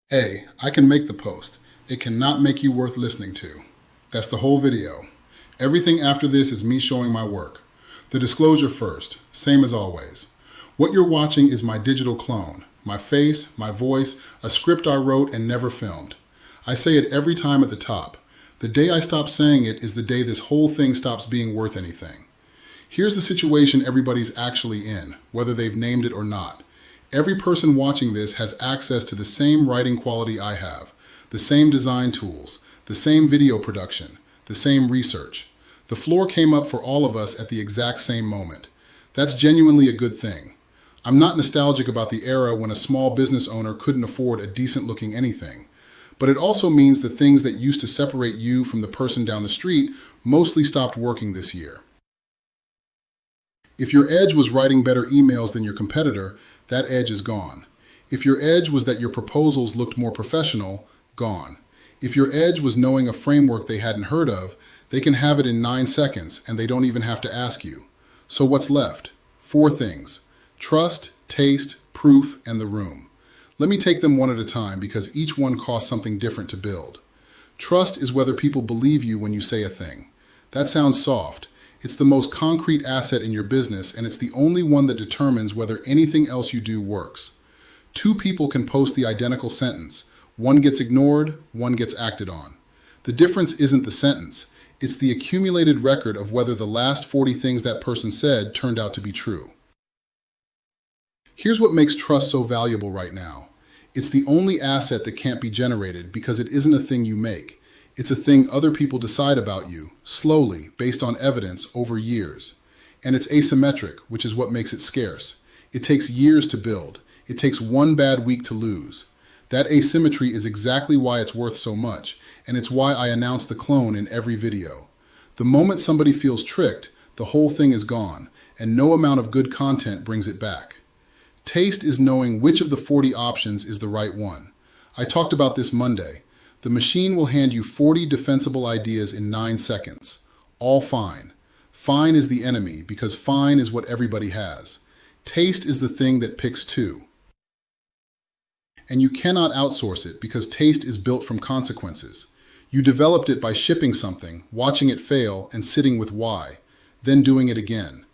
A. I can make the post. It cannot make you worth listening to. That's the whole video. Everything after this is me showing my work. The disclosure first, same as always. What you're watching is my digital clone. My face, my voice, a script I wrote and never filmed. I say it every time at the top. The day I stop saying it is the day this whole thing stops being worth anything. Here's the situation everybody's actually in, whether they've named it or not. Every person watching this has access to the same writing quality I have, the same design tools, the same video production, the same research. The floor came up for all of us at the exact same moment. That's genuinely a good thing. I'm not nostalgic about the era when a small business owner couldn't afford a decent-looking anything. But it also means the things that used to separate you from the person down the street mostly stopped working this year. If your edge was writing better emails than your competitor, that edge is gone. If your edge was that your proposals looked more professional, gone. If your edge was knowing a framework they hadn't heard of, they can have it in 9 seconds and they don't even have to ask you. So what's left? 4 things: trust, taste, proof, and the room. Let me take them one at a time because each one costs something different to build. Trust is whether people believe you when you say a thing. That sounds soft. It's the most concrete asset in your business, and it's the only one that determines whether anything else you do works. 2 people can post the identical sentence. One gets ignored, one gets acted on. The difference isn't the sentence. It's the accumulated record of whether the last 40 things that person said turned out to be true. Here's what makes trust so valuable right now. It's the only asset that can't be generated because it isn't a thing you make. It's a thing other people decide about you, slowly, based on evidence over years. And it's asymmetric, which is what makes it scarce. It takes years to build. It takes one bad week to lose. That asymmetry is exactly why it's worth so much, and it's why I announce the clone in every video. The moment somebody feels tricked, the whole thing is gone, and no amount of good content brings it back. Taste is knowing which of the 40 options is the right one. I talked about this Monday. The machine will hand you 40 defensible ideas in 9 seconds. All fine. Fine is the enemy because fine is what everybody has. Taste is the thing that picks 2. And you cannot outsource it because taste is built from consequences. You developed it by shipping something, watching it fail, and sitting with why, then doing it again.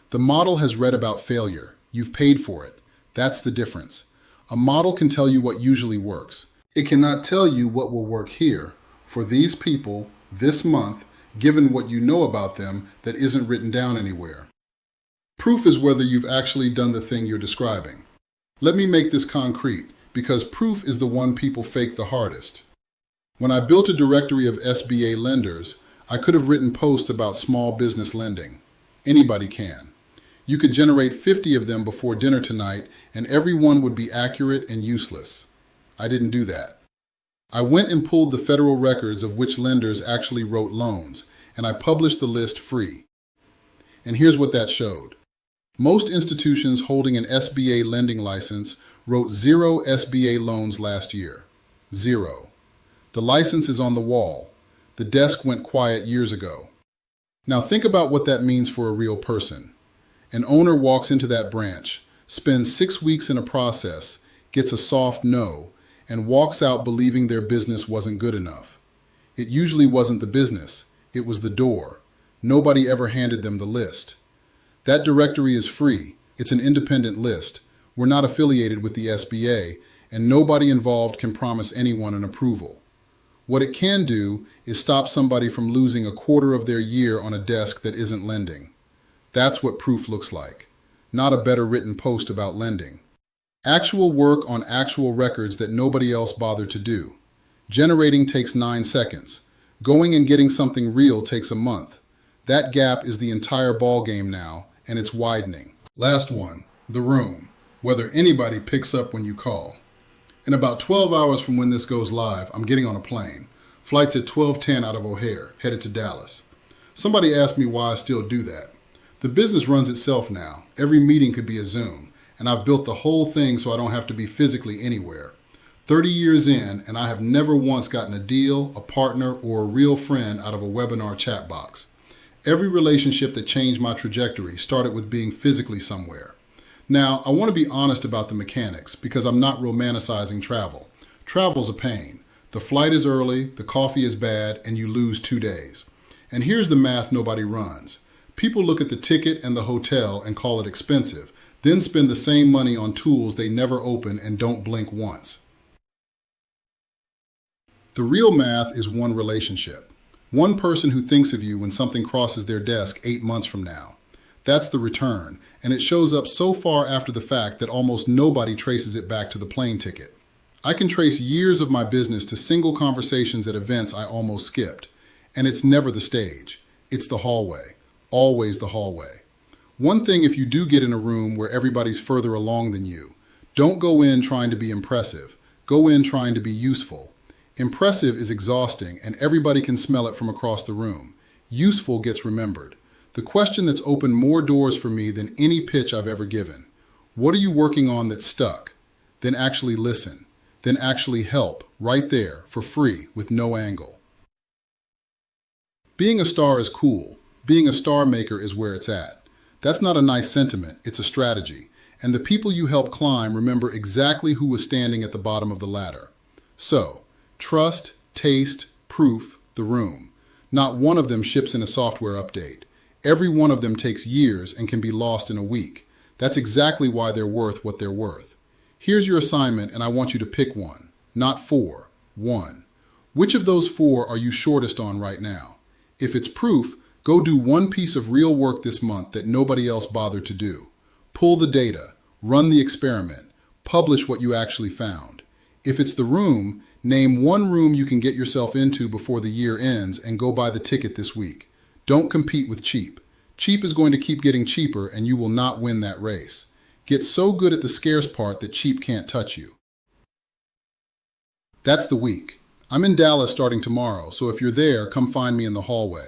The model has read about failure. You've paid for it. That's the difference. A model can tell you what usually works. It cannot tell you what will work here, for these people, this month, given what you know about them that isn't written down anywhere. Proof is whether you've actually done the thing you're describing. Let me make this concrete, because proof is the one people fake the hardest. When I built a directory of SBA lenders, I could have written posts about small business lending. Anybody can. You could generate 50 of them before dinner tonight, and every one would be accurate and useless. I didn't do that. I went and pulled the federal records of which lenders actually wrote loans, and I published the list free. And here's what that showed. Most institutions holding an SBA lending license wrote 0 SBA loans last year. 0. The license is on the wall. The desk went quiet years ago. Now think about what that means for a real person. An owner walks into that branch, spends 6 weeks in a process, gets a soft no, and walks out believing their business wasn't good enough. It usually wasn't the business, it was the door. Nobody ever handed them the list. That directory is free, it's an independent list. We're not affiliated with the SBA, and nobody involved can promise anyone an approval. What it can do is stop somebody from losing a quarter of their year on a desk that isn't lending. That's what proof looks like, not a better written post about lending. Actual work on actual records that nobody else bothered to do. Generating takes 9 seconds. Going and getting something real takes a month. That gap is the entire ball game now, and it's widening. Last one, the room. Whether anybody picks up when you call. In about 12 hours from when this goes live, I'm getting on a plane. Flight's at 12:10 out of O'Hare, headed to Dallas. Somebody asked me why I still do that. The business runs itself now. Every meeting could be a Zoom. And I've built the whole thing so I don't have to be physically anywhere. 30 years in, and I have never once gotten a deal, a partner, or a real friend out of a webinar chat box. Every relationship that changed my trajectory started with being physically somewhere. Now, I want to be honest about the mechanics because I'm not romanticizing travel. Travel's a pain. The flight is early, the coffee is bad, and you lose 2 days. And here's the math nobody runs. People look at the ticket and the hotel and call it expensive, then spend the same money on tools they never open and don't blink once. The real math is one relationship. One person who thinks of you when something crosses their desk 8 months from now. That's the return, and it shows up so far after the fact that almost nobody traces it back to the plane ticket. I can trace years of my business to single conversations at events I almost skipped. And it's never the stage. It's the hallway. Always the hallway. One thing if you do get in a room where everybody's further along than you, don't go in trying to be impressive. Go in trying to be useful. Impressive is exhausting and everybody can smell it from across the room. Useful gets remembered. The question that's opened more doors for me than any pitch I've ever given. What are you working on that's stuck? Then actually listen. Then actually help, right there, for free, with no angle. Being a star is cool. Being a star maker is where it's at. That's not a nice sentiment, it's a strategy. And the people you help climb remember exactly who was standing at the bottom of the ladder. So, trust, taste, proof, the room. Not one of them ships in a software update. Every one of them takes years and can be lost in a week. That's exactly why they're worth what they're worth. Here's your assignment and I want you to pick one. Not 4, 1. Which of those 4 are you shortest on right now? If it's proof, go do one piece of real work this month that nobody else bothered to do. Pull the data, run the experiment, publish what you actually found. If it's the room, name one room you can get yourself into before the year ends and go buy the ticket this week. Don't compete with cheap. Cheap is going to keep getting cheaper and you will not win that race. Get so good at the scarce part that cheap can't touch you. That's the week. I'm in Dallas starting tomorrow, so if you're there, come find me in the hallway.